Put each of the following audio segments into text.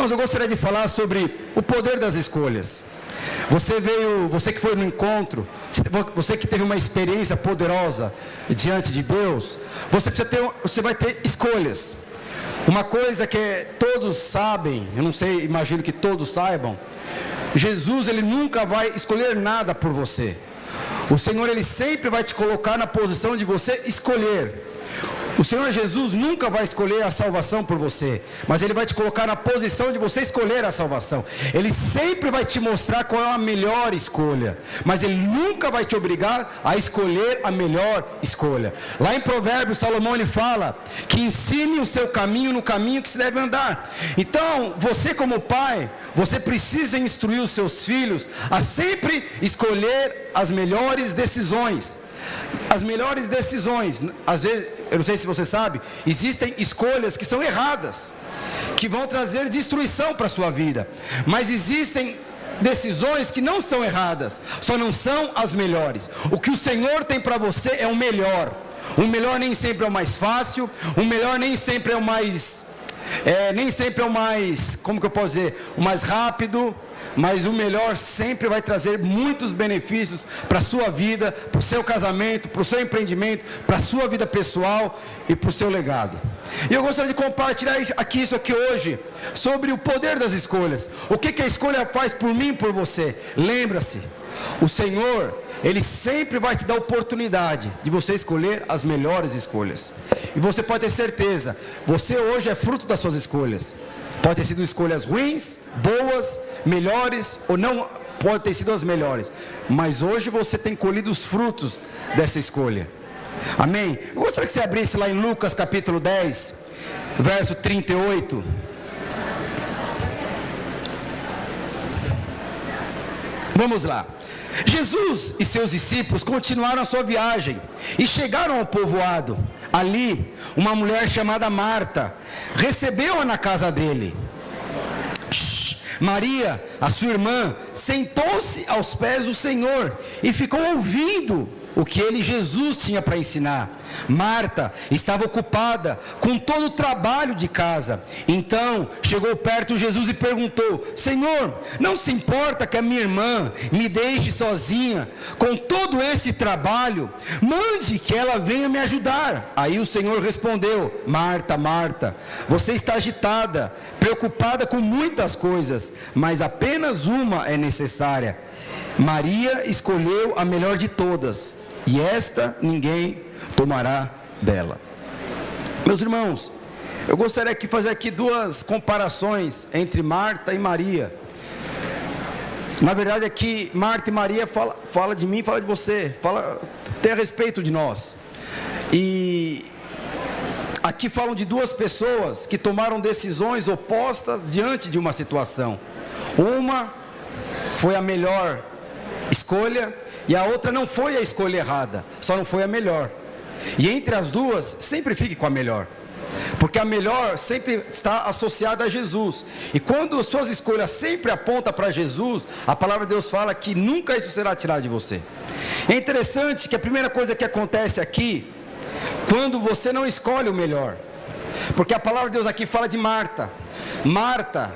Irmãos, eu gostaria de falar sobre o poder das escolhas. Você que foi no encontro, você que teve uma experiência poderosa diante de Deus, você vai ter escolhas. Uma coisa que todos sabem, eu não sei, imagino que todos saibam, Jesus, ele nunca vai escolher nada por você. O Senhor, ele sempre vai te colocar na posição de você escolher. O Senhor Jesus nunca vai escolher a salvação por você, mas Ele vai te colocar na posição de você escolher a salvação. Ele sempre vai te mostrar qual é a melhor escolha, mas Ele nunca vai te obrigar a escolher a melhor escolha. Lá em Provérbios, Salomão, ele fala que ensine o seu caminho no caminho que se deve andar. Então, você como pai, você precisa instruir os seus filhos a sempre escolher as melhores decisões. As melhores decisões, às vezes, eu não sei se você sabe, existem escolhas que são erradas, que vão trazer destruição para a sua vida, mas existem decisões que não são erradas, só não são as melhores. O que o Senhor tem para você é o melhor. O melhor nem sempre é o mais fácil, o melhor nem sempre é o mais, como que eu posso dizer, o mais rápido, mas o melhor sempre vai trazer muitos benefícios para a sua vida, para o seu casamento, para o seu empreendimento, para a sua vida pessoal e para o seu legado. E eu gostaria de compartilhar isso aqui hoje, sobre o poder das escolhas. O que a escolha faz por mim e por você? Lembra-se, o Senhor, Ele sempre vai te dar a oportunidade de você escolher as melhores escolhas. E você pode ter certeza, você hoje é fruto das suas escolhas. Pode ter sido escolhas ruins, boas, melhores, ou não pode ter sido as melhores, mas hoje você tem colhido os frutos dessa escolha. Amém? Eu gostaria que você abrisse lá em Lucas capítulo 10, verso 38. Vamos lá. Jesus e seus discípulos continuaram a sua viagem e chegaram ao povoado. Ali, uma mulher chamada Marta recebeu-a na casa dele. Maria, a sua irmã, sentou-se aos pés do Senhor e ficou ouvindo o que ele, Jesus, tinha para ensinar. Marta estava ocupada com todo o trabalho de casa. Então chegou perto de Jesus e perguntou: Senhor, não se importa que a minha irmã me deixe sozinha com todo esse trabalho? Mande que ela venha me ajudar. Aí o Senhor respondeu: Marta, Marta, você está agitada, preocupada com muitas coisas, mas apenas uma é necessária. Maria escolheu a melhor de todas, e esta ninguém tomará dela. Meus irmãos, eu gostaria de fazer aqui duas comparações entre Marta e Maria. Na verdade aqui Marta e Maria fala de mim, fala de você, fala até a respeito de nós. E aqui falam de duas pessoas que tomaram decisões opostas diante de uma situação. Uma foi a melhor escolha e a outra não foi a escolha errada, só não foi a melhor. E entre as duas, sempre fique com a melhor, porque a melhor sempre está associada a Jesus. E quando suas escolhas sempre apontam para Jesus, a palavra de Deus fala que nunca isso será tirado de você. É interessante que a primeira coisa que acontece aqui, quando você não escolhe o melhor, porque a palavra de Deus aqui fala de Marta. Marta,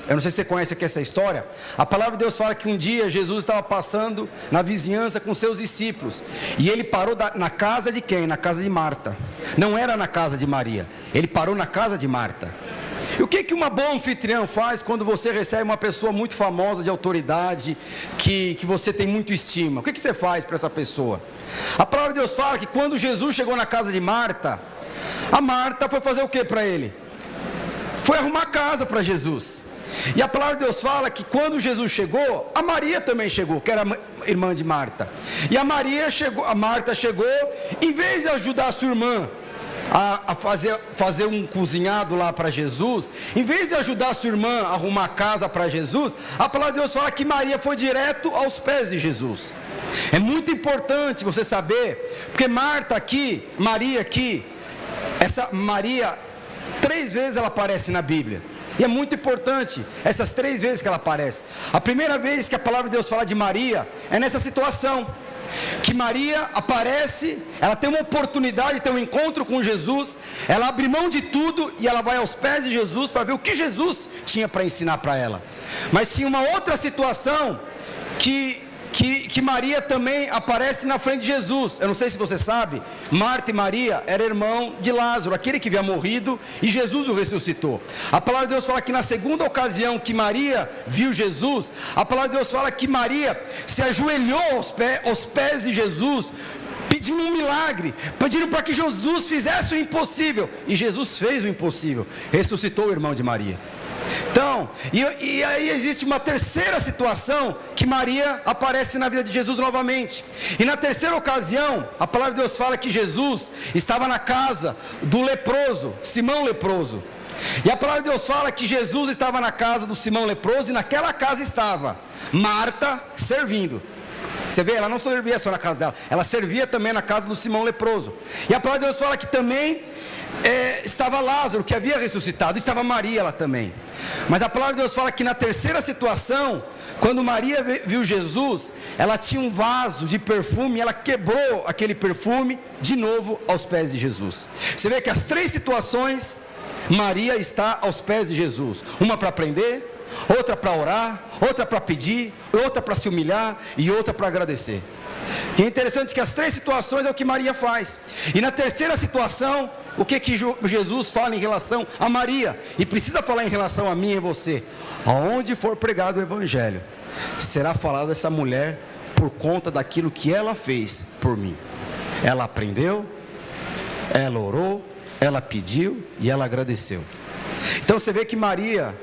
eu não sei se você conhece aqui essa história. A palavra de Deus fala que um dia Jesus estava passando na vizinhança com seus discípulos, e ele parou na casa de quem? Na casa de Marta. Não era na casa de Maria, ele parou na casa de Marta. E o que uma boa anfitriã faz quando você recebe uma pessoa muito famosa, de autoridade, que você tem muito estima? O que você faz para essa pessoa? A palavra de Deus fala que quando Jesus chegou na casa de Marta, a Marta foi fazer o que para ele? Foi arrumar casa para Jesus. E a palavra de Deus fala que quando Jesus chegou, a Maria também chegou, que era irmã de Marta. E a Marta chegou, em vez de ajudar a sua irmã a fazer um cozinhado lá para Jesus, em vez de ajudar a sua irmã a arrumar casa para Jesus, a palavra de Deus fala que Maria foi direto aos pés de Jesus. É muito importante você saber, porque Maria aqui, essa Maria, 3 vezes ela aparece na Bíblia. E é muito importante essas 3 vezes que ela aparece. A primeira vez que a palavra de Deus fala de Maria é nessa situação. que Maria aparece, ela tem uma oportunidade de ter um encontro com Jesus, ela abre mão de tudo e ela vai aos pés de Jesus para ver o que Jesus tinha para ensinar para ela. Mas tinha uma outra situação que Maria também aparece na frente de Jesus. Eu não sei se você sabe, Marta e Maria eram irmãos de Lázaro, aquele que havia morrido, e Jesus o ressuscitou. A palavra de Deus fala que na segunda ocasião que Maria viu Jesus, a palavra de Deus fala que Maria se ajoelhou aos pés de Jesus, pedindo um milagre, pedindo para que Jesus fizesse o impossível, e Jesus fez o impossível, ressuscitou o irmão de Maria. Então, e aí existe uma terceira situação que Maria aparece na vida de Jesus novamente. E na terceira ocasião, a palavra de Deus fala que Jesus estava na casa do leproso, Simão leproso. E a palavra de Deus fala que Jesus estava na casa do Simão leproso, e naquela casa estava Marta servindo. Você vê, ela não servia só na casa dela, ela servia também na casa do Simão leproso. E a palavra de Deus fala que também estava Lázaro, que havia ressuscitado, estava Maria lá também. Mas a palavra de Deus fala que na terceira situação, quando Maria viu Jesus, ela tinha um vaso de perfume, e ela quebrou aquele perfume de novo aos pés de Jesus. Você vê que as três situações, Maria está aos pés de Jesus, uma para aprender, outra para orar, outra para pedir, outra para se humilhar e outra para agradecer. E é interessante que as três situações é o que Maria faz. E na terceira situação, o que Jesus fala em relação a Maria, e precisa falar em relação a mim e você: aonde for pregado o evangelho, será falado dessa mulher por conta daquilo que ela fez por mim. Ela aprendeu, ela orou, ela pediu e ela agradeceu. Então você vê que Maria,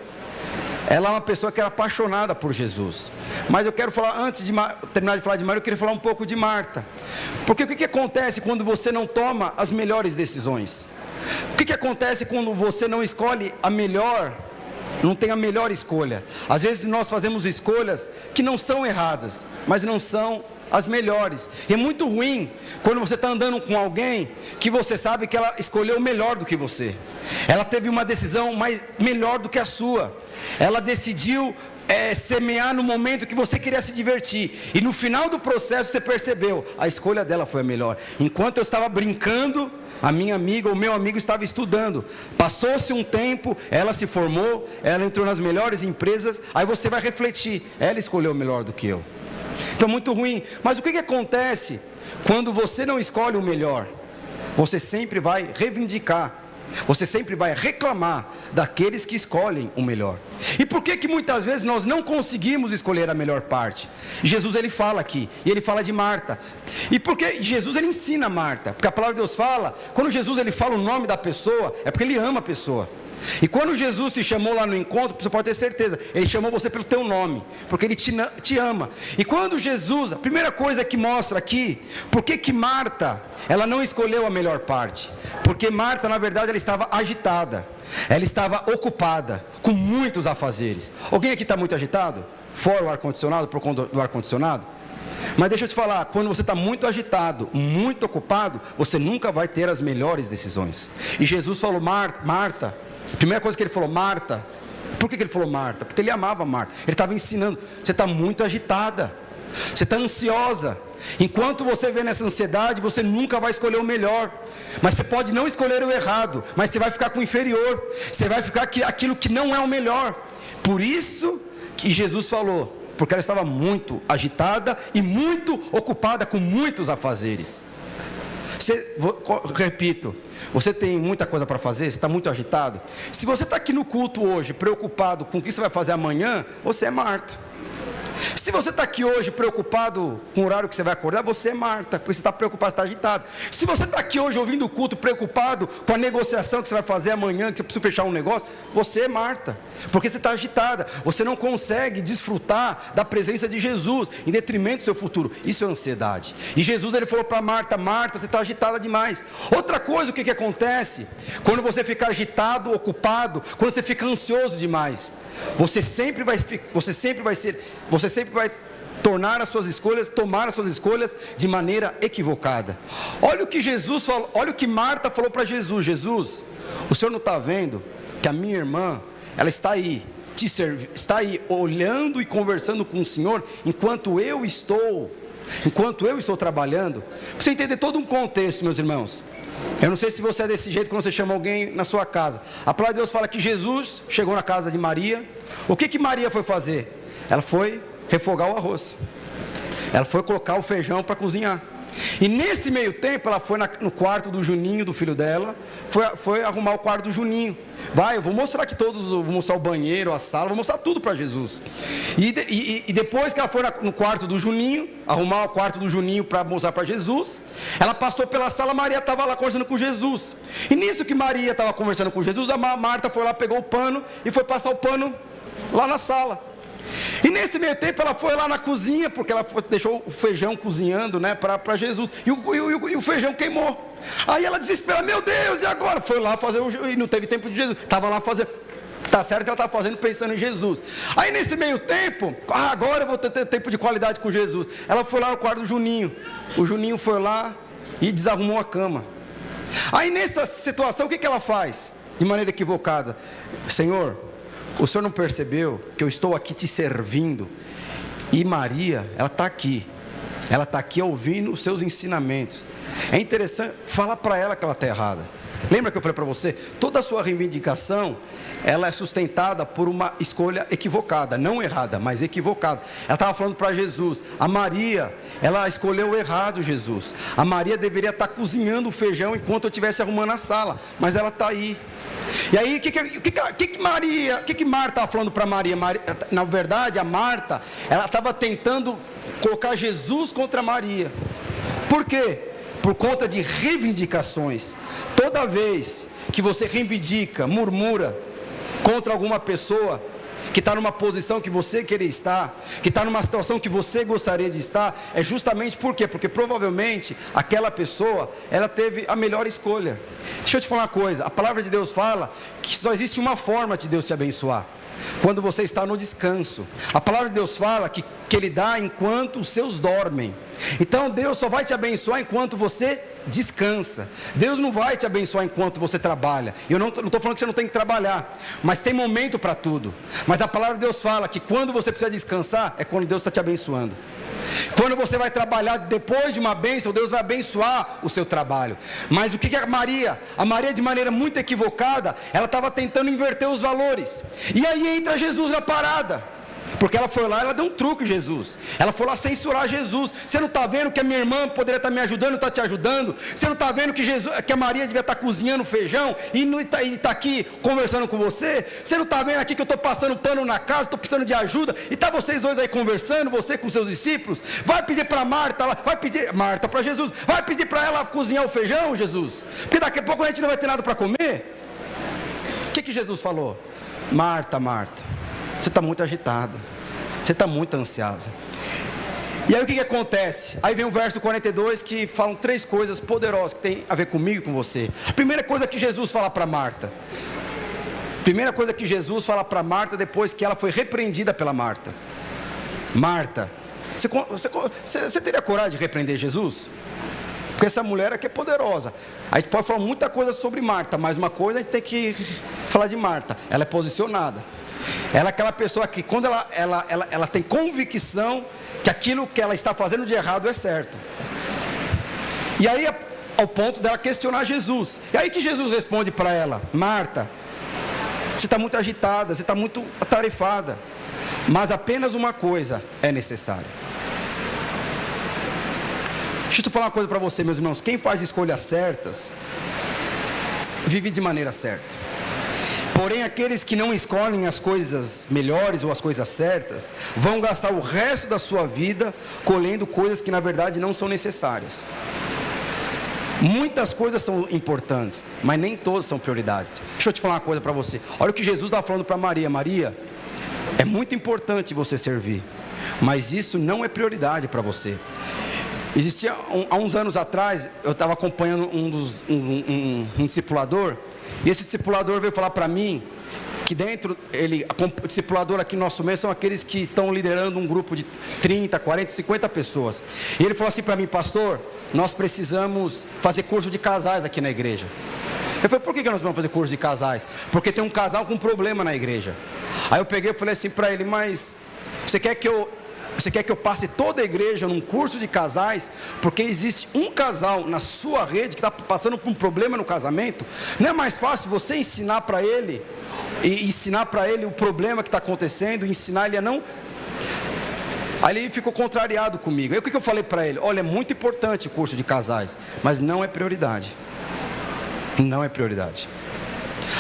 ela é uma pessoa que era apaixonada por Jesus. Mas eu quero falar, antes de terminar de falar de Maria, eu queria falar um pouco de Marta. Porque o que acontece quando você não toma as melhores decisões? O que acontece quando você não escolhe a melhor, não tem a melhor escolha? Às vezes nós fazemos escolhas que não são erradas, mas não são as melhores. E é muito ruim quando você está andando com alguém que você sabe que ela escolheu melhor do que você. Ela teve uma decisão melhor do que a sua. Ela decidiu semear no momento que você queria se divertir, e no final do processo você percebeu, a escolha dela foi a melhor. Enquanto eu estava brincando, a minha amiga, o meu amigo estava estudando. Passou-se um tempo, ela se formou, ela entrou nas melhores empresas. Aí você vai refletir, ela escolheu melhor do que eu. Então muito ruim. Mas o que acontece quando você não escolhe o melhor? Você sempre vai reivindicar, você sempre vai reclamar daqueles que escolhem o melhor. E por que muitas vezes nós não conseguimos escolher a melhor parte? Jesus ele fala aqui, e ele fala de Marta. E porque Jesus ele ensina Marta, porque a palavra de Deus fala, quando Jesus ele fala o nome da pessoa, é porque ele ama a pessoa. E quando Jesus te chamou lá no encontro, você pode ter certeza, ele chamou você pelo teu nome, porque ele te ama. E quando Jesus, a primeira coisa que mostra aqui, por que Marta, ela não escolheu a melhor parte? Porque Marta, na verdade, ela estava agitada, ela estava ocupada, com muitos afazeres. Alguém aqui está muito agitado? Fora o ar-condicionado, por conta do ar-condicionado? Mas deixa eu te falar, quando você está muito agitado, muito ocupado, você nunca vai ter as melhores decisões. E Jesus falou, Marta, a primeira coisa que ele falou, Marta. Por que ele falou Marta? Porque ele amava Marta. Ele estava ensinando, você está muito agitada, você está ansiosa. Enquanto você vê nessa ansiedade, você nunca vai escolher o melhor. Mas você pode não escolher o errado, mas você vai ficar com o inferior, você vai ficar com aquilo que não é o melhor. Por isso que Jesus falou, porque ela estava muito agitada e muito ocupada com muitos afazeres. Repito, você tem muita coisa para fazer, você está muito agitado. Se você está aqui no culto hoje preocupado com o que você vai fazer amanhã, você é Marta. Se você está aqui hoje preocupado com o horário que você vai acordar, você é Marta, porque você está preocupado, está agitado. Se você está aqui hoje ouvindo o culto preocupado com a negociação que você vai fazer amanhã, que você precisa fechar um negócio, você é Marta, porque você está agitada, você não consegue desfrutar da presença de Jesus, em detrimento do seu futuro. Isso é ansiedade. E Jesus ele falou para Marta, Marta, você está agitada demais. Outra coisa, o que acontece? Quando você fica agitado, ocupado, quando você fica ansioso demais, você sempre vai tomar as suas escolhas de maneira equivocada. Olha o que Jesus falou, olha o que Marta falou para Jesus. Jesus, o senhor não está vendo que a minha irmã, ela está aí, está aí olhando e conversando com o senhor, enquanto eu estou enquanto eu estou trabalhando. Para você entender todo um contexto, meus irmãos. Eu não sei se você é desse jeito quando você chama alguém na sua casa. A palavra de Deus fala que Jesus chegou na casa de Maria. O que Maria foi fazer? Ela foi refogar o arroz. Ela foi colocar o feijão para cozinhar. E nesse meio tempo ela foi no quarto do Juninho, do filho dela. Foi arrumar o quarto do Juninho. Eu vou mostrar aqui vou mostrar o banheiro, a sala, vou mostrar tudo para Jesus. E depois que ela foi no quarto do Juninho, arrumar o quarto do Juninho para mostrar para Jesus, ela passou pela sala, Maria estava lá conversando com Jesus. E nisso que Maria estava conversando com Jesus, a Marta foi lá, pegou o pano e foi passar o pano lá na sala. E nesse meio tempo ela foi lá na cozinha, porque ela deixou o feijão cozinhando, né, para Jesus, e o feijão queimou. Aí ela desespera, meu Deus, e agora? Foi lá fazer, e não teve tempo de Jesus, estava lá fazendo, está certo que ela estava fazendo pensando em Jesus. Aí nesse meio tempo, agora eu vou ter tempo de qualidade com Jesus. Ela foi lá no quarto do Juninho, o Juninho foi lá e desarrumou a cama. Aí nessa situação, o que ela faz? De maneira equivocada, Senhor, o Senhor não percebeu que eu estou aqui te servindo? E Maria, ela está aqui. Ela está aqui ouvindo os seus ensinamentos. É interessante, fala para ela que ela está errada. Lembra que eu falei para você? Toda a sua reivindicação, ela é sustentada por uma escolha equivocada. Não errada, mas equivocada. Ela estava falando para Jesus. A Maria, ela escolheu errado Jesus. A Maria deveria estar cozinhando o feijão enquanto eu estivesse arrumando a sala. Mas ela está aí. E aí, o que Marta estava falando para Maria? Na verdade, a Marta, ela estava tentando colocar Jesus contra Maria. Por quê? Por conta de reivindicações. Toda vez que você reivindica, murmura contra alguma pessoa que está numa posição que você queria estar, que está numa situação que você gostaria de estar, é justamente por quê? Porque provavelmente aquela pessoa, ela teve a melhor escolha. Deixa eu te falar uma coisa, a palavra de Deus fala que só existe uma forma de Deus te abençoar, quando você está no descanso. A palavra de Deus fala que Ele dá enquanto os seus dormem. Então Deus só vai te abençoar enquanto você descansa. Deus não vai te abençoar enquanto você trabalha. Eu não estou falando que você não tem que trabalhar, mas tem momento para tudo. Mas a palavra de Deus fala que quando você precisa descansar, é quando Deus está te abençoando. Quando você vai trabalhar depois de uma bênção, Deus vai abençoar o seu trabalho. Mas o que a Maria? A Maria, de maneira muito equivocada, ela estava tentando inverter os valores. E aí entra Jesus na parada. Porque ela foi lá, ela deu um truque em Jesus. Ela foi lá censurar Jesus. Você não está vendo que a minha irmã poderia estar me ajudando, está te ajudando? Você não está vendo que a Maria devia estar cozinhando feijão e está aqui conversando com você? Você não está vendo aqui que eu estou passando pano na casa, estou precisando de ajuda? E está vocês dois aí conversando, você com seus discípulos? Vai pedir para Marta, Marta para Jesus, vai pedir para ela cozinhar o feijão, Jesus? Porque daqui a pouco a gente não vai ter nada para comer. O que Jesus falou? Marta, Marta, você está muito agitada, você está muito ansiosa. E aí o que acontece? Aí vem o verso 42 que falam 3 coisas poderosas que tem a ver comigo e com você. A primeira coisa que Jesus fala para Marta. Primeira coisa que Jesus fala para Marta depois que ela foi repreendida pela Marta. Marta, você teria coragem de repreender Jesus? Porque essa mulher aqui é poderosa. A gente pode falar muita coisa sobre Marta, mas uma coisa a gente tem que falar de Marta. Ela é posicionada. Ela é aquela pessoa que quando ela tem convicção que aquilo que ela está fazendo de errado é certo. E aí ao ponto dela questionar Jesus. E aí que Jesus responde para ela: Marta, você está muito agitada, você está muito atarefada, mas apenas uma coisa é necessária. Deixa eu falar uma coisa para você, meus irmãos. Quem faz escolhas certas vive de maneira certa. Porém, aqueles que não escolhem as coisas melhores ou as coisas certas, vão gastar o resto da sua vida colhendo coisas que na verdade não são necessárias. Muitas coisas são importantes, mas nem todas são prioridades. Deixa eu te falar uma coisa para você. Olha o que Jesus estava falando para Maria. Maria, é muito importante você servir, mas isso não é prioridade para você. Existia, há uns anos atrás, eu estava acompanhando um discipulador, e esse discipulador veio falar para mim que o discipulador aqui no nosso meio são aqueles que estão liderando um grupo de 30, 40, 50 pessoas. E ele falou assim para mim: pastor, nós precisamos fazer curso de casais aqui na igreja. Eu falei: por que nós vamos fazer curso de casais? Porque tem um casal com problema na igreja. Aí eu peguei e falei assim para ele: mas você quer que eu Você quer que eu passe toda a igreja num curso de casais, porque existe um casal na sua rede que está passando por um problema no casamento? Não é mais fácil você ensinar para ele, e ensinar para ele o problema que está acontecendo, e ensinar ele a não... Aí ele ficou contrariado comigo. Aí o que eu falei para ele? Olha, é muito importante o curso de casais, mas não é prioridade. Não é prioridade.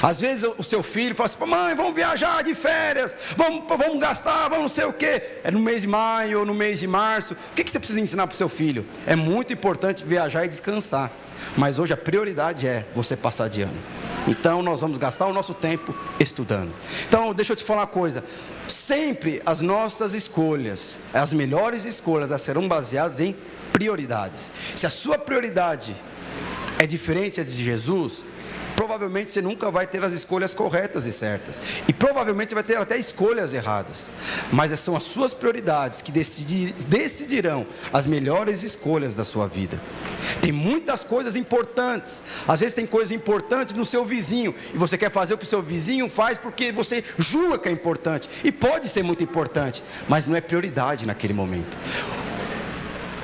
Às vezes o seu filho fala assim: mãe, vamos viajar de férias, vamos gastar, vamos não sei o quê. É no mês de maio ou no mês de março. O que você precisa ensinar para o seu filho? É muito importante viajar e descansar, mas hoje a prioridade é você passar de ano. Então nós vamos gastar o nosso tempo estudando. Então deixa eu te falar uma coisa: sempre as nossas escolhas, as melhores escolhas, elas serão baseadas em prioridades. Se a sua prioridade é diferente de Jesus, provavelmente você nunca vai ter as escolhas corretas e certas, e provavelmente você vai ter até escolhas erradas, mas são as suas prioridades que decidirão as melhores escolhas da sua vida. Tem muitas coisas importantes, às vezes tem coisas importantes no seu vizinho, e você quer fazer o que o seu vizinho faz porque você julga que é importante, e pode ser muito importante, mas não é prioridade naquele momento.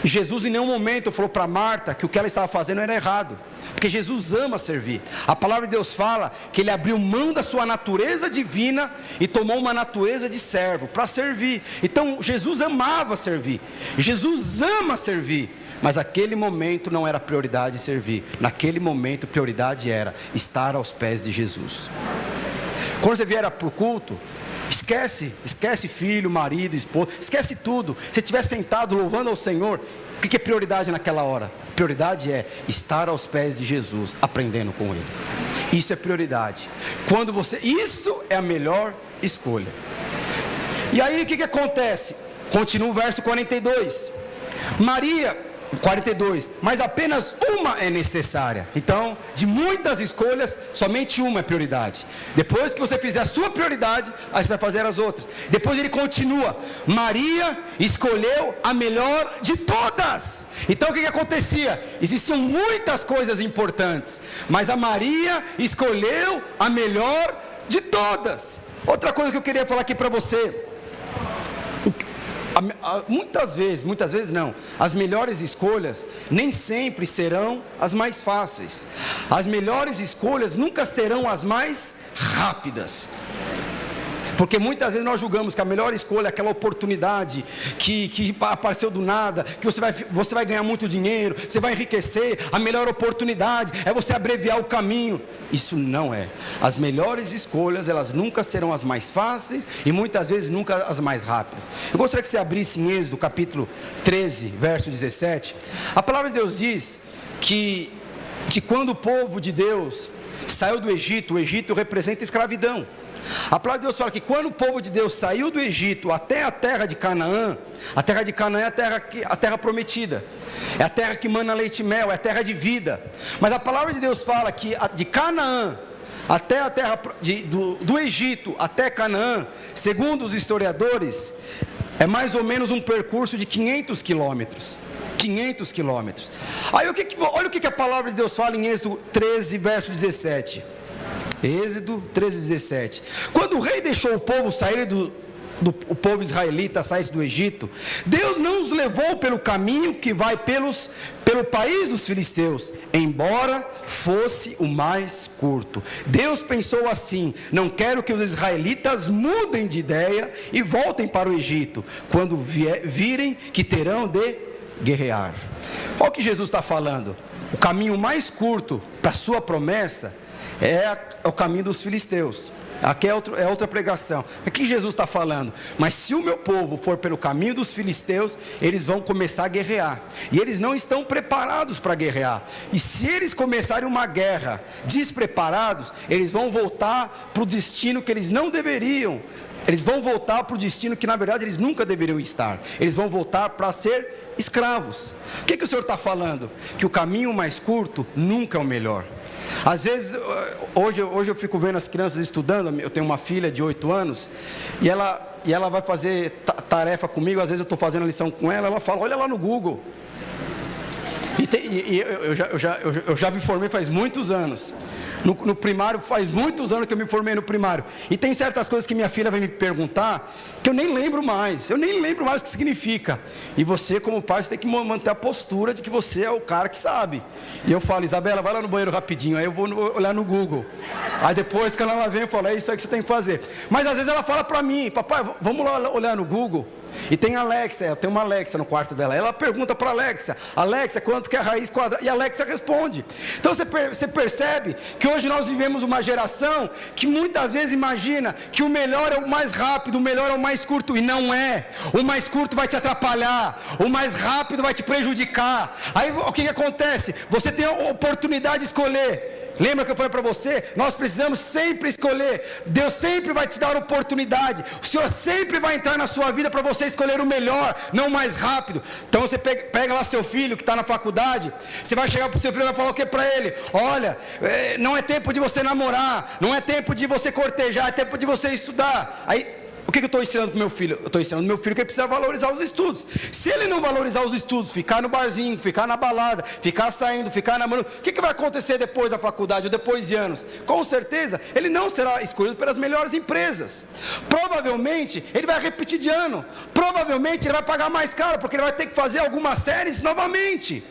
Jesus em nenhum momento falou para Marta que o que ela estava fazendo era errado, porque Jesus ama servir. A palavra de Deus fala que ele abriu mão da sua natureza divina e tomou uma natureza de servo para servir. Então Jesus amava servir, Jesus ama servir, mas naquele momento não era prioridade servir. Naquele momento prioridade era estar aos pés de Jesus. Quando você vier para o culto, esquece filho, marido, esposa, esquece tudo. Se estiver sentado louvando ao Senhor, o que é prioridade naquela hora? Prioridade é estar aos pés de Jesus, aprendendo com Ele. Isso é prioridade. Isso é a melhor escolha. E aí o que acontece? Continua o verso 42. 42, mas apenas uma é necessária. Então, de muitas escolhas, somente uma é prioridade. Depois que você fizer a sua prioridade, aí você vai fazer as outras. Depois ele continua: Maria escolheu a melhor de todas. Então o que acontecia? Existiam muitas coisas importantes, mas a Maria escolheu a melhor de todas. Outra coisa que eu queria falar aqui para você: muitas vezes não, as melhores escolhas nem sempre serão as mais fáceis. As melhores escolhas nunca serão as mais rápidas, porque muitas vezes nós julgamos que a melhor escolha é aquela oportunidade que apareceu do nada, que você vai ganhar muito dinheiro, você vai enriquecer. A melhor oportunidade é você abreviar o caminho. Isso não é. As melhores escolhas, elas nunca serão as mais fáceis e muitas vezes nunca as mais rápidas. Eu gostaria que você abrisse em Êxodo capítulo 13, verso 17. A palavra de Deus diz que quando o povo de Deus saiu do Egito, o Egito representa escravidão. A palavra de Deus fala que quando o povo de Deus saiu do Egito até a terra de Canaã, a terra de Canaã é a terra prometida, é a terra que mana leite e mel, é a terra de vida. Mas a palavra de Deus fala que de Canaã até a terra do Egito até Canaã, segundo os historiadores, é mais ou menos um percurso de 500 quilômetros. 500 quilômetros. Aí olha o que a palavra de Deus fala em Êxodo 13, verso 17. Êxodo 13, 17. Quando o rei deixou o povo sair o povo israelita saísse do Egito, Deus não os levou pelo caminho que vai pelo país dos filisteus, embora fosse o mais curto. Deus pensou assim: não quero que os israelitas mudem de ideia e voltem para o Egito, quando virem que terão de guerrear. Olha o que Jesus está falando: o caminho mais curto para a sua promessa é o caminho dos filisteus. Aqui é outra pregação. Aqui Jesus está falando: mas se o meu povo for pelo caminho dos filisteus, eles vão começar a guerrear, e eles não estão preparados para guerrear. E se eles começarem uma guerra despreparados, eles vão voltar para o destino que eles não deveriam. Eles vão voltar para o destino que na verdade eles nunca deveriam estar. Eles vão voltar para ser escravos. O que o Senhor está falando? Que o caminho mais curto nunca é o melhor. Às vezes, hoje eu fico vendo as crianças estudando. Eu tenho uma filha de 8 anos e ela vai fazer tarefa comigo. Às vezes eu estou fazendo a lição com ela, ela fala: olha lá no Google. Eu já me formei faz muitos anos. no primário, faz muitos anos que eu me formei no primário. E tem certas coisas que minha filha vai me perguntar que eu nem lembro mais. Eu nem lembro mais o que significa. E você, como pai, você tem que manter a postura de que você é o cara que sabe. E eu falo, Isabela, vai lá no banheiro rapidinho. Aí eu vou olhar no Google. Aí depois que ela vem, eu falo, é isso aí que você tem que fazer. Mas às vezes ela fala para mim, papai, vamos lá olhar no Google. E tem a Alexa, tem uma Alexa no quarto dela. Ela pergunta para a Alexa, Alexa, quanto que é a raiz quadrada? E a Alexa responde. Então você percebe que hoje nós vivemos uma geração que muitas vezes imagina que o melhor é o mais rápido, o melhor é o mais curto. E não é. O mais curto vai te atrapalhar, o mais rápido vai te prejudicar. Aí o que acontece? Você tem a oportunidade de escolher. Lembra que eu falei para você? Nós precisamos sempre escolher. Deus sempre vai te dar oportunidade. O Senhor sempre vai entrar na sua vida para você escolher o melhor, não o mais rápido. Então você pega lá seu filho que está na faculdade. Você vai chegar para o seu filho e vai falar o que para ele? Olha, não é tempo de você namorar, não é tempo de você cortejar, é tempo de você estudar. Aí, o que eu estou ensinando para o meu filho? Eu estou ensinando para o meu filho que ele precisa valorizar os estudos. Se ele não valorizar os estudos, ficar no barzinho, ficar na balada, ficar saindo, ficar namorando, o que vai acontecer depois da faculdade ou depois de anos? Com certeza, ele não será escolhido pelas melhores empresas. Provavelmente, ele vai repetir de ano. Provavelmente, ele vai pagar mais caro, porque ele vai ter que fazer algumas séries novamente.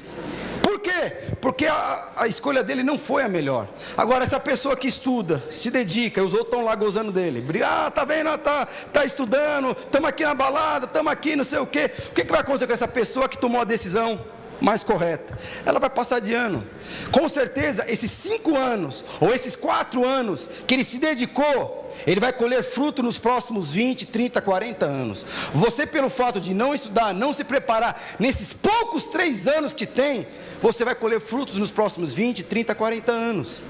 Por quê? Porque a escolha dele não foi a melhor. Agora, essa pessoa que estuda, se dedica, e os outros estão lá gozando dele. Tá vendo? Tá estudando, estamos aqui na balada, estamos aqui não sei o quê. O que vai acontecer com essa pessoa que tomou a decisão mais correta? Ela vai passar de ano. Com certeza, esses 5 anos, ou esses 4 anos, que ele se dedicou, ele vai colher fruto nos próximos 20, 30, 40 anos. Você, pelo fato de não estudar, não se preparar, nesses poucos 3 anos que tem, você vai colher frutos nos próximos 20, 30, 40 anos.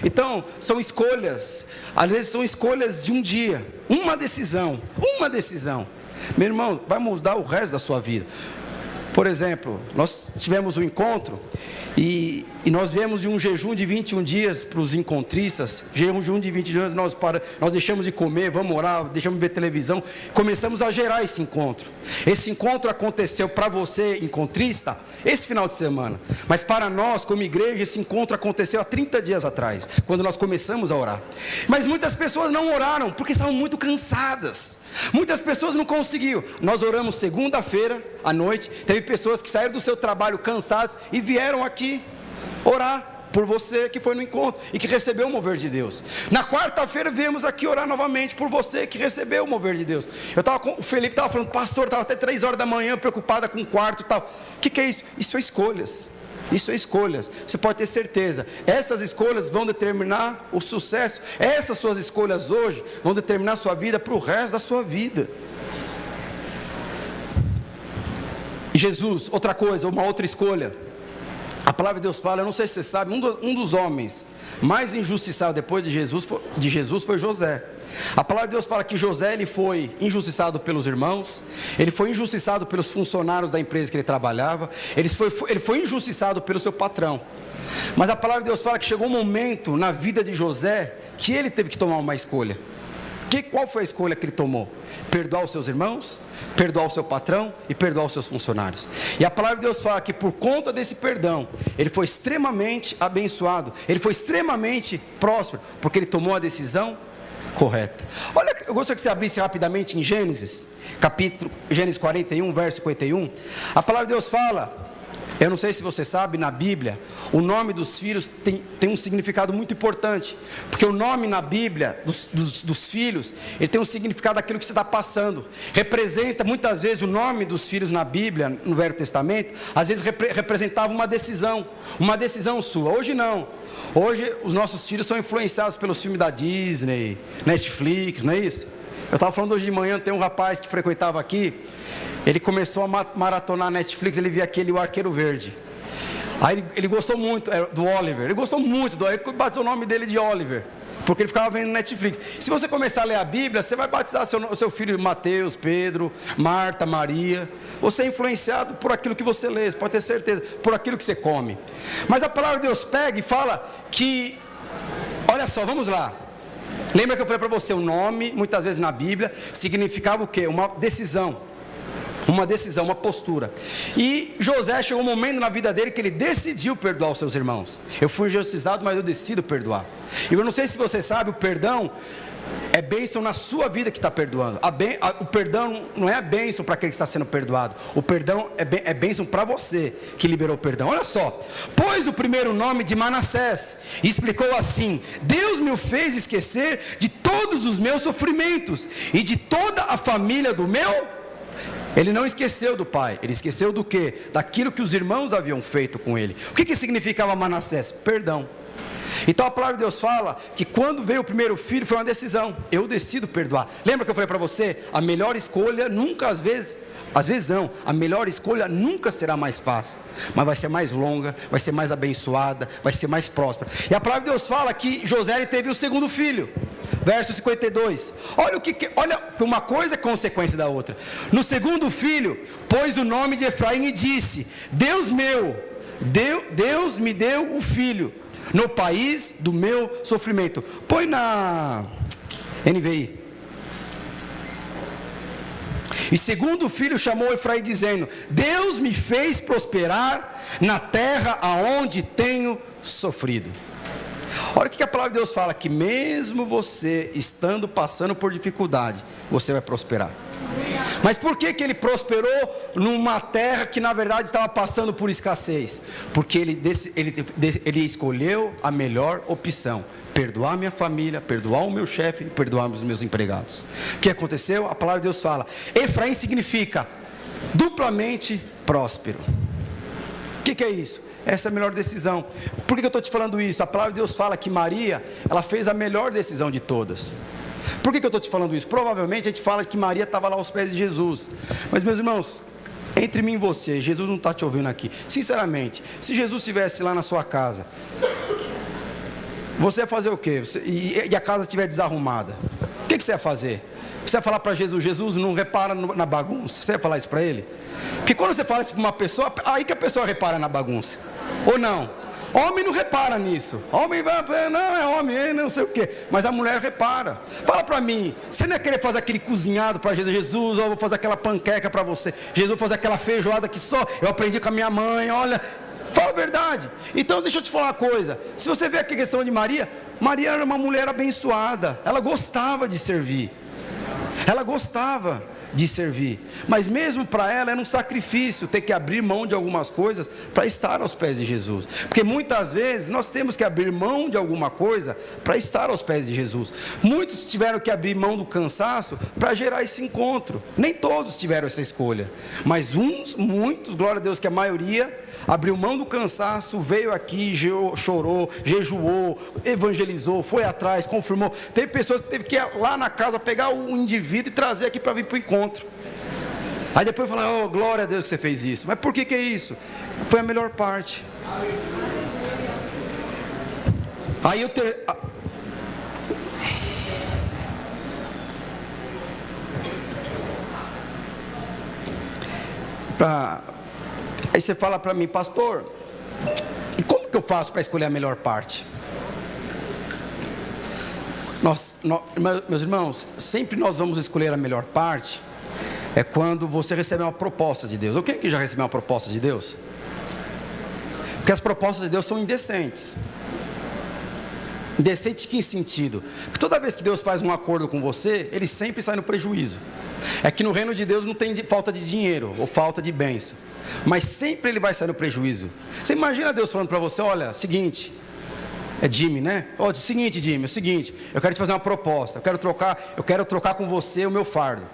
Então, são escolhas. Às vezes são escolhas de um dia. Uma decisão. Meu irmão, vai mudar o resto da sua vida. Por exemplo, nós tivemos um encontro e nós viemos de um jejum de 21 dias para os encontristas. Jejum de 20 dias, nós deixamos de comer, vamos orar, deixamos de ver televisão. Começamos a gerar esse encontro. Esse encontro aconteceu para você, encontrista, esse final de semana. Mas para nós, como igreja, esse encontro aconteceu há 30 dias atrás, quando nós começamos a orar. Mas muitas pessoas não oraram, porque estavam muito cansadas. Muitas pessoas não conseguiram. Nós oramos segunda-feira à noite. Teve pessoas que saíram do seu trabalho cansados e vieram aqui orar por você que foi no encontro e que recebeu o mover de Deus. Na quarta-feira viemos aqui orar novamente por você que recebeu o mover de Deus. O Felipe estava falando, pastor, estava até 3 horas da manhã preocupada com o quarto e tal. O que é isso? Isso é escolhas. Isso é escolhas. Você pode ter certeza. Essas escolhas vão determinar o sucesso. Essas suas escolhas hoje vão determinar a sua vida para o resto da sua vida. E Jesus, outra coisa, uma outra escolha. A palavra de Deus fala, eu não sei se você sabe, um dos homens mais injustiçados depois de Jesus foi José. A palavra de Deus fala que José, ele foi injustiçado pelos irmãos, ele foi injustiçado pelos funcionários da empresa que ele trabalhava, ele foi injustiçado pelo seu patrão. Mas a palavra de Deus fala que chegou um momento na vida de José que ele teve que tomar uma escolha. Qual foi a escolha que ele tomou? Perdoar os seus irmãos, perdoar o seu patrão e perdoar os seus funcionários. E a palavra de Deus fala que por conta desse perdão, ele foi extremamente abençoado, ele foi extremamente próspero, porque ele tomou a decisão correta. Olha, eu gostaria que você abrisse rapidamente em Gênesis 41, verso 51. A palavra de Deus fala, eu não sei se você sabe, na Bíblia, o nome dos filhos tem um significado muito importante, porque o nome na Bíblia, dos filhos, ele tem um significado daquilo que você está passando, representa muitas vezes o nome dos filhos na Bíblia, no Velho Testamento, às vezes representava uma decisão sua. Hoje não, hoje os nossos filhos são influenciados pelos filmes da Disney, Netflix, não é isso? Eu estava falando hoje de manhã, tem um rapaz que frequentava aqui, ele começou a maratonar Netflix, ele via aquele O Arqueiro Verde. Aí ele gostou muito do Oliver, ele batizou o nome dele de Oliver, porque ele ficava vendo Netflix. Se você começar a ler a Bíblia, você vai batizar seu filho Mateus, Pedro, Marta, Maria. Você é influenciado por aquilo que você lê, pode ter certeza, por aquilo que você come. Mas a palavra de Deus pega e fala que, olha só, vamos lá. Lembra que eu falei para você, o nome, muitas vezes na Bíblia, significava o quê? Uma decisão. Uma decisão, uma postura. E José chegou um momento na vida dele que ele decidiu perdoar os seus irmãos. Eu fui injustiçado, mas eu decido perdoar. E eu não sei se você sabe, o perdão é bênção na sua vida que está perdoando. O perdão não é a bênção para aquele que está sendo perdoado. O perdão é bênção para você que liberou o perdão. Olha só. Pôs o primeiro nome de Manassés e explicou assim: Deus me fez esquecer de todos os meus sofrimentos e de toda a família do meu. Ele não esqueceu do pai, ele esqueceu do quê? Daquilo que os irmãos haviam feito com ele. O que significava Manassés? Perdão. Então a palavra de Deus fala que quando veio o primeiro filho foi uma decisão. Eu decido perdoar. Lembra que eu falei para você? A melhor escolha nunca, às vezes não, a melhor escolha nunca será mais fácil, mas vai ser mais longa, vai ser mais abençoada, vai ser mais próspera. E a palavra de Deus fala que José teve o segundo filho. Verso 52, olha, uma coisa é consequência da outra. No segundo filho, pôs o nome de Efraim e disse: Deus me deu o filho, no país do meu sofrimento. Põe na NVI. E segundo filho chamou Efraim dizendo: Deus me fez prosperar na terra aonde tenho sofrido. Olha o que a palavra de Deus fala, que mesmo você estando passando por dificuldade, você vai prosperar. Mas por que ele prosperou numa terra que na verdade estava passando por escassez? Porque ele escolheu a melhor opção: perdoar minha família, perdoar o meu chefe, perdoar os meus empregados. O que aconteceu? A palavra de Deus fala: Efraim significa duplamente próspero. O que é isso? Essa é a melhor decisão. Por que eu estou te falando isso? A palavra de Deus fala que Maria, ela fez a melhor decisão de todas. Por que eu estou te falando isso? Provavelmente a gente fala que Maria estava lá aos pés de Jesus. Mas meus irmãos, entre mim e você, Jesus não está te ouvindo aqui. Sinceramente, se Jesus estivesse lá na sua casa, você ia fazer o quê? E a casa estiver desarrumada, o que você ia fazer? Você ia falar para Jesus: Jesus, não repara na bagunça? Você ia falar isso para ele? Porque quando você fala isso para uma pessoa, aí que a pessoa repara na bagunça. Ou não? Homem não repara nisso. Homem vai, não, é homem, não sei o quê. Mas a mulher repara. Fala para mim, você não ia querer fazer aquele cozinhado para Jesus? Jesus, eu vou fazer aquela panqueca para você. Jesus, vou fazer aquela feijoada que só eu aprendi com a minha mãe, olha. Fala a verdade. Então deixa eu te falar uma coisa. Se você vê aqui a questão de Maria, Maria era uma mulher abençoada. Ela gostava de servir. Ela gostava de servir, mas mesmo para ela era um sacrifício ter que abrir mão de algumas coisas para estar aos pés de Jesus, porque muitas vezes nós temos que abrir mão de alguma coisa para estar aos pés de Jesus. Muitos tiveram que abrir mão do cansaço para gerar esse encontro. Nem todos tiveram essa escolha, mas muitos, glória a Deus que a maioria abriu mão do cansaço, veio aqui, chorou, jejuou, evangelizou, foi atrás, confirmou. Teve pessoas que teve que ir lá na casa pegar o indivíduo e trazer aqui para vir para o encontro. Aí depois falar: oh, glória a Deus que você fez isso. Mas por que é isso? Foi a melhor parte. Aí eu Aí você fala para mim: pastor, e como que eu faço para escolher a melhor parte? Meus irmãos, sempre nós vamos escolher a melhor parte é quando você recebe uma proposta de Deus. Quem que já recebeu uma proposta de Deus? Porque as propostas de Deus são indecentes. Indecente que em sentido? Porque toda vez que Deus faz um acordo com você, ele sempre sai no prejuízo. É que no reino de Deus não tem falta de dinheiro ou falta de bênção, mas sempre ele vai sair no prejuízo. Você imagina Deus falando para você: olha, seguinte, é Jimmy, né? Seguinte, Jimmy, é o seguinte, eu quero te fazer uma proposta, eu quero trocar com você o meu fardo,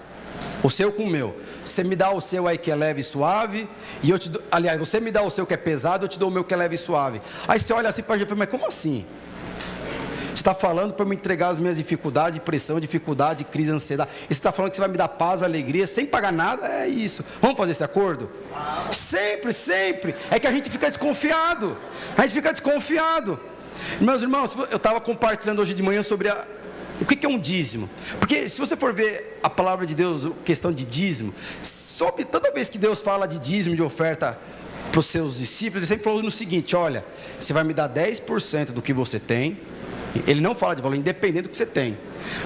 o seu com o meu. Você me dá o seu aí que é leve e suave, e aliás, você me dá o seu que é pesado, eu te dou o meu que é leve e suave. Aí você olha assim para a gente e fala: mas como assim? Você está falando para me entregar as minhas dificuldades, pressão, dificuldade, crise, ansiedade. E você está falando que você vai me dar paz, alegria, sem pagar nada? É isso. Vamos fazer esse acordo? Sempre, sempre. É que a gente fica desconfiado. Meus irmãos, eu estava compartilhando hoje de manhã sobre o que é um dízimo. Porque se você for ver a palavra de Deus, questão de dízimo, toda vez que Deus fala de dízimo, de oferta para os seus discípulos, ele sempre falou no seguinte: olha, você vai me dar 10% do que você tem, Ele não fala de valor, independente do que você tem.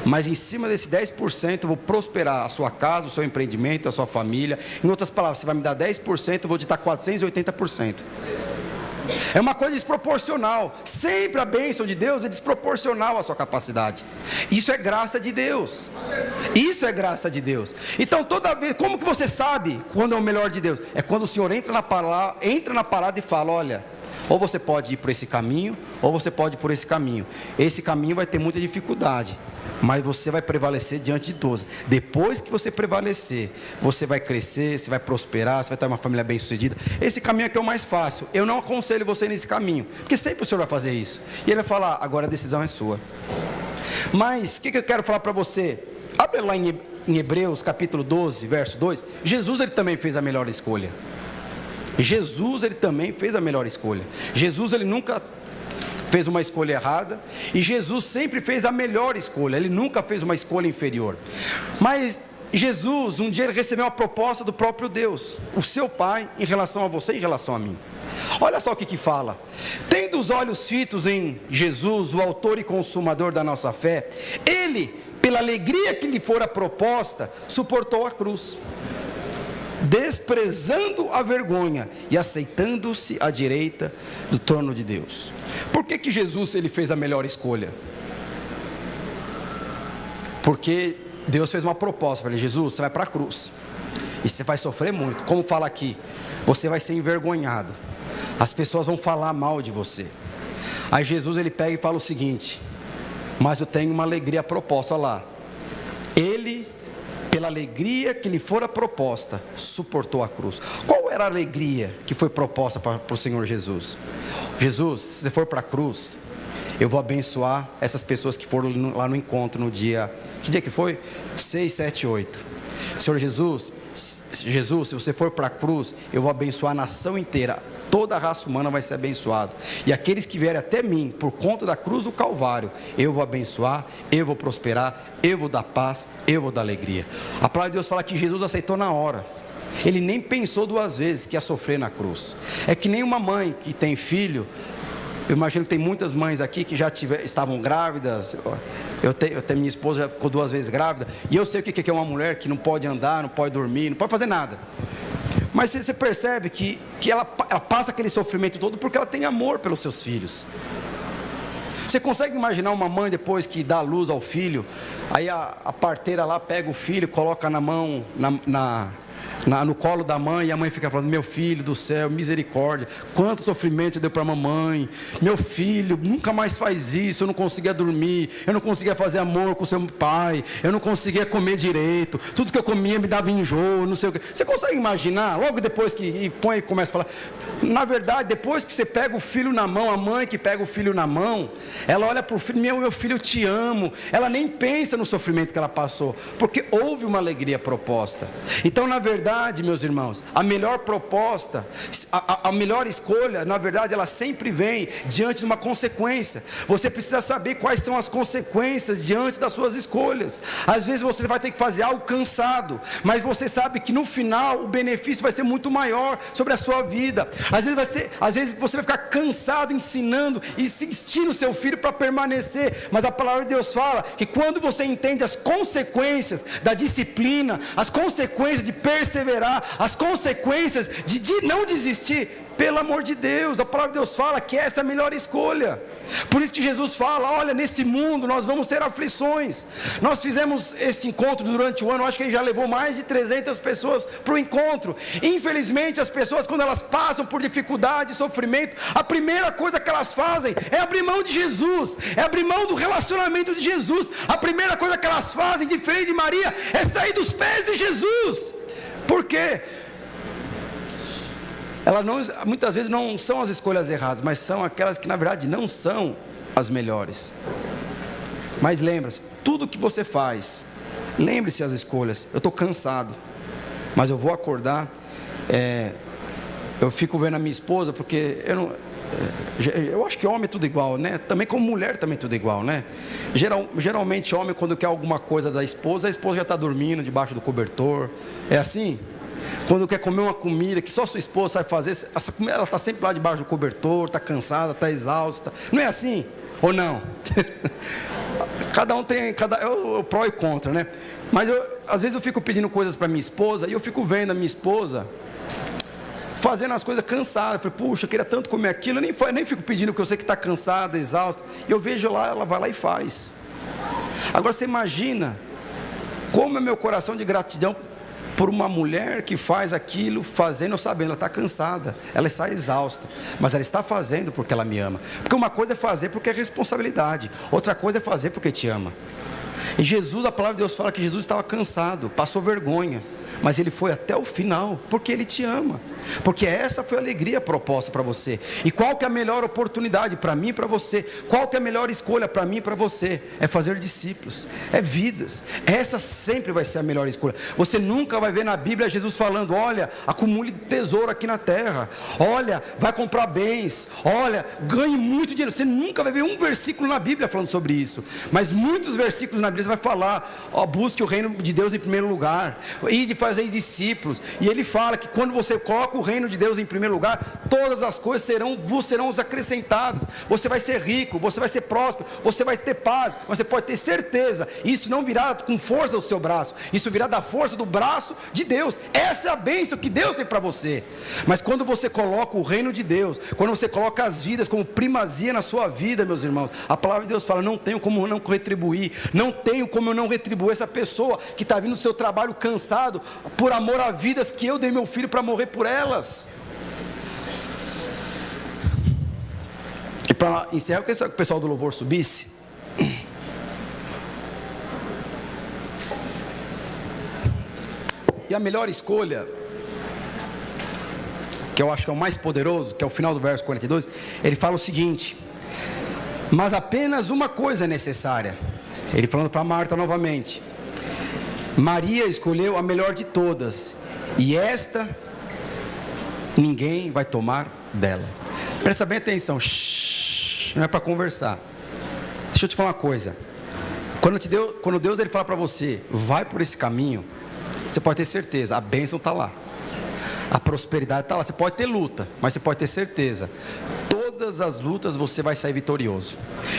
Mas em cima desse 10% eu vou prosperar a sua casa, o seu empreendimento, a sua família. Em outras palavras, você vai me dar 10%, eu vou te dar 480%. É uma coisa desproporcional. Sempre a bênção de Deus é desproporcional à sua capacidade. Isso é graça de Deus. Isso é graça de Deus. Então toda vez, como que você sabe quando é o melhor de Deus? É quando o Senhor entra na parada e fala: olha, ou você pode ir por esse caminho, ou você pode ir por esse caminho. Esse caminho vai ter muita dificuldade, mas você vai prevalecer diante de todos. Depois que você prevalecer, você vai crescer, você vai prosperar, você vai ter uma família bem sucedida. Esse caminho aqui é o mais fácil. Eu não aconselho você nesse caminho, porque sempre o Senhor vai fazer isso. E Ele vai falar: agora a decisão é sua. Mas o que eu quero falar para você? Abre lá em Hebreus capítulo 12, verso 2. Jesus, ele também fez a melhor escolha. Jesus, ele também fez a melhor escolha. Jesus, ele nunca fez uma escolha errada, e Jesus sempre fez a melhor escolha. Ele nunca fez uma escolha inferior. Mas Jesus, um dia ele recebeu uma proposta do próprio Deus, o seu Pai, em relação a você e em relação a mim. Olha só o que fala: tendo os olhos fitos em Jesus, o autor e consumador da nossa fé, ele, pela alegria que lhe fora proposta, suportou a cruz, desprezando a vergonha e aceitando-se à direita do trono de Deus. Por que Jesus, ele fez a melhor escolha? Porque Deus fez uma proposta para ele: Jesus, você vai para a cruz, e você vai sofrer muito. Como fala aqui, você vai ser envergonhado, as pessoas vão falar mal de você. Aí Jesus, ele pega e fala o seguinte: mas eu tenho uma alegria proposta. Olha lá, ele, pela alegria que lhe fora proposta, suportou a cruz. Qual era a alegria que foi proposta para o Senhor Jesus? Jesus, se você for para a cruz, eu vou abençoar essas pessoas que foram lá no encontro no dia, que dia que foi? 6, 7, 8. Senhor Jesus, se você for para a cruz, eu vou abençoar a nação inteira. Toda a raça humana vai ser abençoada. E aqueles que vierem até mim, por conta da cruz do Calvário, eu vou abençoar, eu vou prosperar, eu vou dar paz, eu vou dar alegria. A palavra de Deus fala que Jesus aceitou na hora. Ele nem pensou duas vezes que ia sofrer na cruz. É que nem uma mãe que tem filho. Eu imagino que tem muitas mães aqui que já estavam grávidas. Eu tenho minha esposa já ficou 2 vezes grávida, e eu sei o que é uma mulher que não pode andar, não pode dormir, não pode fazer nada. Mas você percebe que ela passa aquele sofrimento todo porque ela tem amor pelos seus filhos. Você consegue imaginar uma mãe, depois que dá luz ao filho, aí a parteira lá pega o filho, coloca na mão, no colo da mãe, e a mãe fica falando: meu filho do céu, misericórdia, quanto sofrimento você deu para a mamãe, meu filho, nunca mais faz isso, eu não conseguia dormir, eu não conseguia fazer amor com seu pai, eu não conseguia comer direito, tudo que eu comia me dava enjoo, não sei o que. Você consegue imaginar, logo depois que põe e começa a falar? Na verdade, depois que você pega o filho na mão, a mãe que pega o filho na mão, ela olha para o filho: meu filho, eu te amo. Ela nem pensa no sofrimento que ela passou, porque houve uma alegria proposta. Então, na verdade, meus irmãos, a melhor proposta, a melhor escolha, na verdade, ela sempre vem diante de uma consequência. Você precisa saber quais são as consequências diante das suas escolhas. Às vezes você vai ter que fazer algo cansado, mas você sabe que no final o benefício vai ser muito maior sobre a sua vida. Às vezes você vai ficar cansado ensinando e insistindo o seu filho para permanecer, mas a palavra de Deus fala que quando você entende as consequências da disciplina, as consequências de perseverar, as consequências de não desistir, pelo amor de Deus, a palavra de Deus fala que essa é a melhor escolha. Por isso que Jesus fala: olha, nesse mundo nós vamos ter aflições. Nós fizemos esse encontro durante o ano, acho que ele já levou mais de 300 pessoas para o encontro. Infelizmente, as pessoas, quando elas passam por dificuldade e sofrimento, a primeira coisa que elas fazem é abrir mão de Jesus, é abrir mão do relacionamento de Jesus. A primeira coisa que elas fazem, diferente de Maria, é sair dos pés de Jesus. Por quê? Muitas vezes não são as escolhas erradas, mas são aquelas que na verdade não são as melhores. Mas lembre-se, tudo que você faz, lembre-se as escolhas. Eu estou cansado, mas eu vou acordar. Eu fico vendo a minha esposa, porque eu acho que homem é tudo igual, né? Também como mulher também é tudo igual, né? Geralmente homem, quando quer alguma coisa da esposa, a esposa já está dormindo debaixo do cobertor. É assim? Quando quer comer uma comida que só sua esposa sabe fazer, essa comida, ela está sempre lá debaixo do cobertor, está cansada, está exausta. Não é assim? ou não? Cada um tem, é o pró e contra, né? Mas às vezes eu fico pedindo coisas para minha esposa, e eu fico vendo a minha esposa fazendo as coisas cansada. Eu falei, puxa, eu queria tanto comer aquilo. Eu nem fico pedindo, porque eu sei que está cansada, exausta. E eu vejo lá, ela vai lá e faz. Agora você imagina como é meu coração de gratidão por uma mulher que faz aquilo, fazendo, sabendo, ela está cansada, ela está exausta, mas ela está fazendo porque ela me ama. Porque uma coisa é fazer porque é responsabilidade, outra coisa é fazer porque te ama. E Jesus, a palavra de Deus fala que Jesus estava cansado, passou vergonha, mas ele foi até o final, porque ele te ama, porque essa foi a alegria proposta para você. E qual que é a melhor oportunidade para mim e para você? Qual que é a melhor escolha para mim e para você? É fazer discípulos, é vidas. Essa sempre vai ser a melhor escolha. Você nunca vai ver na Bíblia Jesus falando, olha, acumule tesouro aqui na terra, olha, vai comprar bens, olha, ganhe muito dinheiro. Você nunca vai ver um versículo na Bíblia falando sobre isso, mas muitos versículos na Bíblia você vai falar, ó, busque o reino de Deus em primeiro lugar, e de fazer discípulos. E ele fala que quando você coloca o reino de Deus em primeiro lugar, todas as coisas serão acrescentadas. Você vai ser rico, você vai ser próspero, você vai ter paz. Você pode ter certeza, isso não virá com força do seu braço, isso virá da força do braço de Deus. Essa é a bênção que Deus tem para você. Mas quando você coloca o reino de Deus, quando você coloca as vidas como primazia na sua vida, meus irmãos, a palavra de Deus fala, não tenho como eu não retribuir, não tenho como eu não retribuir essa pessoa que está vindo do seu trabalho cansado, por amor a vidas que eu dei meu filho para morrer por elas. E para encerrar, eu queria que o pessoal do louvor subisse. E a melhor escolha, que eu acho que é o mais poderoso, que é o final do verso 42, ele fala o seguinte: mas apenas uma coisa é necessária. Ele falando para Marta novamente, Maria escolheu a melhor de todas, e esta ninguém vai tomar dela. Presta bem atenção, não é para conversar. Deixa eu te falar uma coisa. Quando Deus ele fala para você, vai por esse caminho, você pode ter certeza, a bênção está lá, a prosperidade está lá. Você pode ter luta, mas você pode ter certeza, todas as lutas você vai sair vitorioso.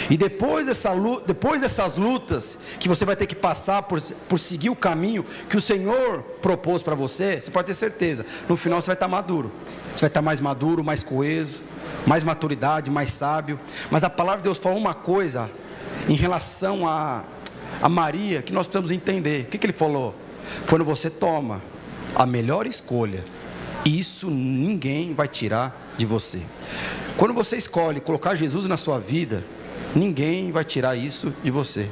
E depois dessas lutas que você vai ter que passar por seguir o caminho que o Senhor propôs para você, você pode ter certeza, no final você vai estar maduro. Você vai estar mais maduro, mais coeso, mais maturidade, mais sábio. Mas a palavra de Deus fala uma coisa em relação a Maria que nós precisamos entender. O que ele falou? Quando você toma a melhor escolha, isso ninguém vai tirar de você. Quando você escolhe colocar Jesus na sua vida, ninguém vai tirar isso de você.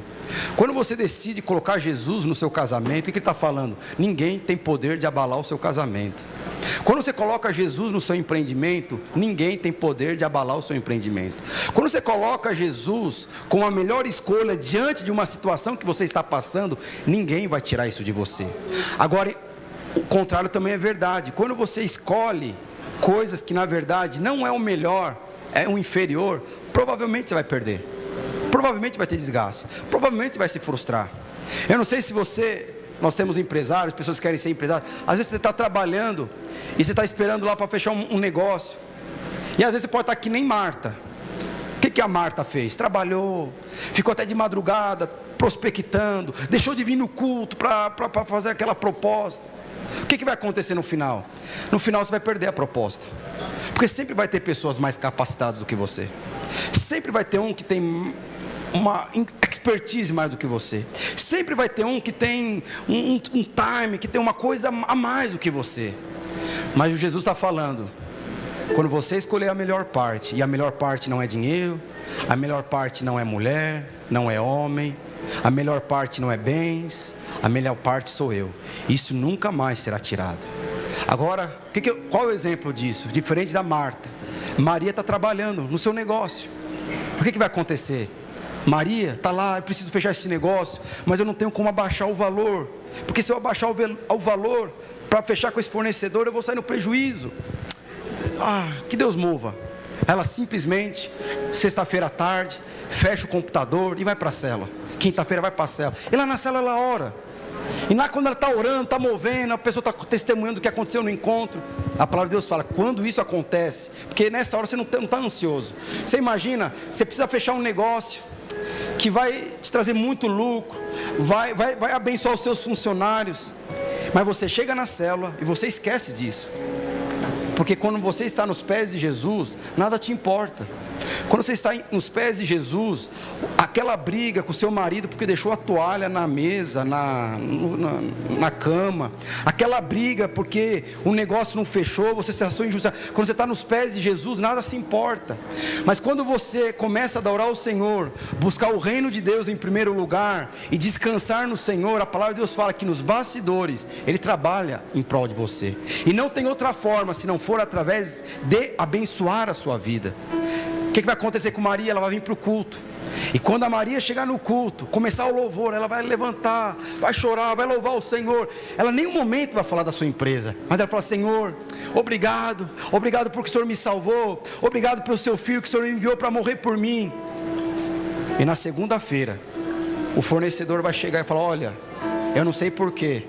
Quando você decide colocar Jesus no seu casamento, o que ele está falando? Ninguém tem poder de abalar o seu casamento. Quando você coloca Jesus no seu empreendimento, ninguém tem poder de abalar o seu empreendimento. Quando você coloca Jesus como a melhor escolha diante de uma situação que você está passando, ninguém vai tirar isso de você. Agora, o contrário também é verdade. Quando você escolhe coisas que na verdade não é o melhor, é o inferior, provavelmente você vai perder, provavelmente vai ter desgaste, provavelmente você vai se frustrar. Eu não sei se nós temos empresários, pessoas que querem ser empresários. Às vezes você está trabalhando e você está esperando lá para fechar um negócio, e às vezes você pode estar que nem Marta. O que a Marta fez? Trabalhou, ficou até de madrugada prospectando, deixou de vir no culto para fazer aquela proposta. O que vai acontecer no final? No final você vai perder a proposta, porque sempre vai ter pessoas mais capacitadas do que você, sempre vai ter um que tem uma expertise mais do que você, sempre vai ter um que tem um time, que tem uma coisa a mais do que você. Mas o Jesus está falando, quando você escolher a melhor parte, e a melhor parte não é dinheiro, a melhor parte não é mulher, não é homem, a melhor parte não é bens, a melhor parte sou eu. Isso nunca mais será tirado. Agora, qual é o exemplo disso? Diferente da Marta, Maria está trabalhando no seu negócio. O que vai acontecer? Maria está lá, eu preciso fechar esse negócio, mas eu não tenho como abaixar o valor, porque se eu abaixar o valor para fechar com esse fornecedor, eu vou sair no prejuízo. Que Deus mova. Ela simplesmente, sexta-feira à tarde, fecha o computador e vai para a cela. Quinta-feira vai para a cela, e lá na cela ela ora. E lá quando ela está orando, está movendo, a pessoa está testemunhando o que aconteceu no encontro, a palavra de Deus fala, quando isso acontece, porque nessa hora você não está ansioso. Você imagina, você precisa fechar um negócio que vai te trazer muito lucro, vai abençoar os seus funcionários, mas você chega na célula e você esquece disso. Porque quando você está nos pés de Jesus, nada te importa. Quando você está nos pés de Jesus, aquela briga com o seu marido porque deixou a toalha na mesa, na cama, aquela briga porque o negócio não fechou, você se achou injusto. Quando você está nos pés de Jesus, nada se importa. Mas quando você começa a adorar o Senhor, buscar o reino de Deus em primeiro lugar e descansar no Senhor, a palavra de Deus fala que nos bastidores Ele trabalha em prol de você. E não tem outra forma se não for através de abençoar a sua vida. O que vai acontecer com Maria? Ela vai vir para o culto. E quando a Maria chegar no culto, começar o louvor, ela vai levantar, vai chorar, vai louvar o Senhor. Ela em nenhum momento vai falar da sua empresa, mas ela fala: Senhor, obrigado porque o Senhor me salvou, obrigado pelo seu filho que o Senhor me enviou para morrer por mim. E na segunda-feira, o fornecedor vai chegar e falar: olha, eu não sei porquê,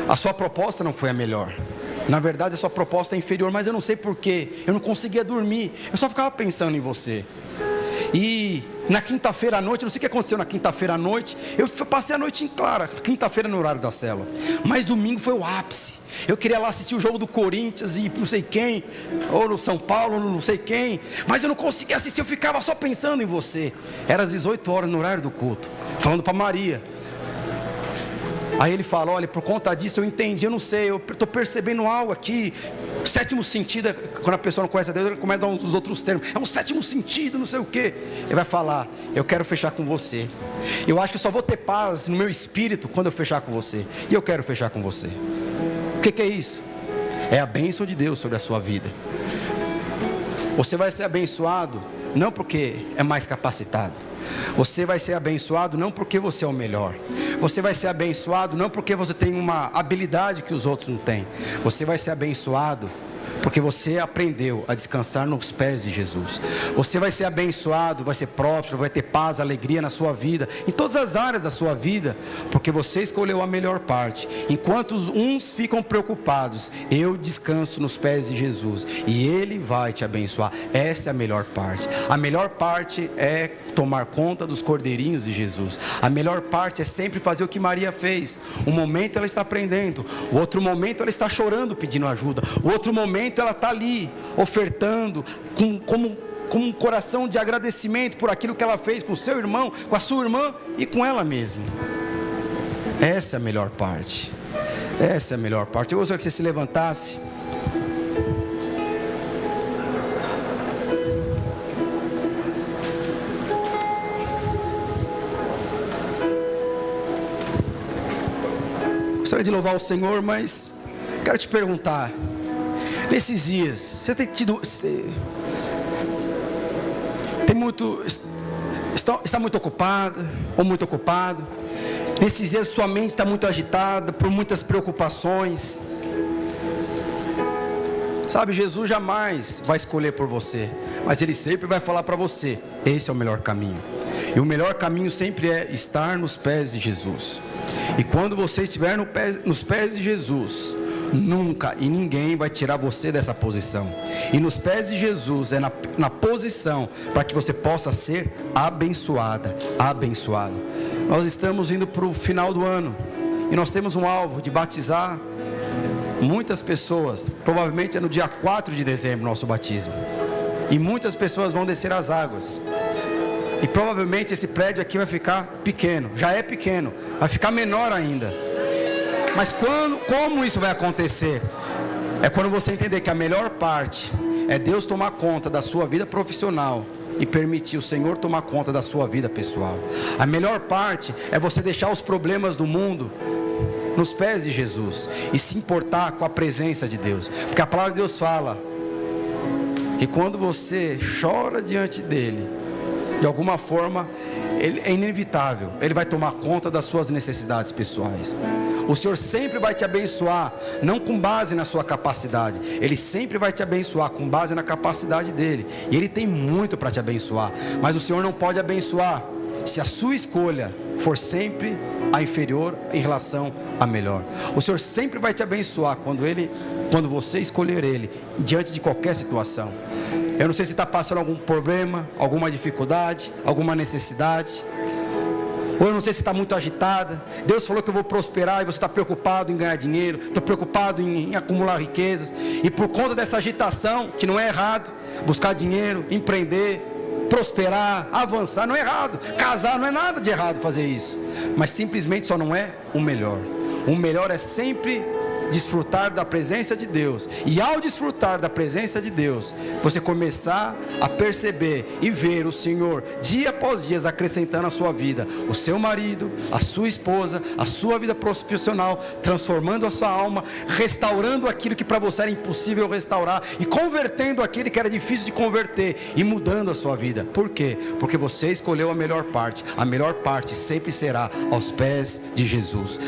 a sua proposta não foi a melhor. Na verdade a sua proposta é inferior, mas eu não sei porquê, eu não conseguia dormir, eu só ficava pensando em você. E na quinta-feira à noite, não sei o que aconteceu na quinta-feira à noite, eu passei a noite em clara, quinta-feira no horário da célula, mas domingo foi o ápice. Eu queria lá assistir o jogo do Corinthians e não sei quem, ou no São Paulo, não sei quem, mas eu não conseguia assistir, eu ficava só pensando em você. Era às 18 horas no horário do culto, falando para Maria. Aí ele fala: olha, por conta disso eu entendi, eu não sei, eu estou percebendo algo aqui. Sétimo sentido, quando a pessoa não conhece a Deus, ele começa a dar uns outros termos. É um sétimo sentido, não sei o que. Ele vai falar: eu quero fechar com você. Eu acho que eu só vou ter paz no meu espírito quando eu fechar com você. E eu quero fechar com você. O que é isso? É a bênção de Deus sobre a sua vida. Você vai ser abençoado não porque é mais capacitado. Você vai ser abençoado não porque você é o melhor. Você vai ser abençoado não porque você tem uma habilidade que os outros não têm. Você vai ser abençoado porque você aprendeu a descansar nos pés de Jesus. Você vai ser abençoado, vai ser próspero, vai ter paz, alegria na sua vida, em todas as áreas da sua vida, porque você escolheu a melhor parte. Enquanto uns ficam preocupados, eu descanso nos pés de Jesus e Ele vai te abençoar. Essa é a melhor parte. A melhor parte é tomar conta dos cordeirinhos de Jesus. A melhor parte é sempre fazer o que Maria fez. Um momento ela está aprendendo, o outro momento ela está chorando pedindo ajuda, o outro momento ela está ali ofertando com um coração de agradecimento por aquilo que ela fez com o seu irmão, com a sua irmã e com ela mesma. Essa é a melhor parte. Essa é a melhor parte. Eu gostaria que você se levantasse. Gostaria de louvar o Senhor, mas quero te perguntar, nesses dias, você tem tido, está muito ocupado ou muito ocupado? Nesses dias sua mente está muito agitada por muitas preocupações. Sabe, Jesus jamais vai escolher por você, mas Ele sempre vai falar para você: esse é o melhor caminho. E o melhor caminho sempre é estar nos pés de Jesus. E quando você estiver nos pés de Jesus, nunca e ninguém vai tirar você dessa posição. E nos pés de Jesus é na posição para que você possa ser abençoado. Nós estamos indo para o final do ano e nós temos um alvo de batizar muitas pessoas. Provavelmente é no dia 4 de dezembro nosso batismo. E muitas pessoas vão descer as águas. E provavelmente esse prédio aqui vai ficar pequeno. Já é pequeno, vai ficar menor ainda. Mas como isso vai acontecer? É quando você entender que a melhor parte é Deus tomar conta da sua vida profissional e permitir o Senhor tomar conta da sua vida pessoal. A melhor parte é você deixar os problemas do mundo nos pés de Jesus e se importar com a presença de Deus. Porque a palavra de Deus fala que quando você chora diante dEle, de alguma forma, é inevitável, Ele vai tomar conta das suas necessidades pessoais. O Senhor sempre vai te abençoar, não com base na sua capacidade. Ele sempre vai te abençoar com base na capacidade dEle. E Ele tem muito para te abençoar. Mas o Senhor não pode abençoar se a sua escolha for sempre a inferior em relação à melhor. O Senhor sempre vai te abençoar quando você escolher Ele, diante de qualquer situação. Eu não sei se está passando algum problema, alguma dificuldade, alguma necessidade, ou eu não sei se está muito agitada. Deus falou que eu vou prosperar e você está preocupado em ganhar dinheiro, estou preocupado em acumular riquezas, e por conta dessa agitação, que não é errado, buscar dinheiro, empreender, prosperar, avançar, não é errado, casar, não é nada de errado fazer isso, mas simplesmente só não é o melhor. O melhor é sempre desfrutar da presença de Deus, e ao desfrutar da presença de Deus, você começar a perceber e ver o Senhor dia após dia acrescentando a sua vida, o seu marido, a sua esposa, a sua vida profissional, transformando a sua alma, restaurando aquilo que para você era impossível restaurar, e convertendo aquilo que era difícil de converter, e mudando a sua vida. Por quê? Porque você escolheu a melhor parte sempre será aos pés de Jesus.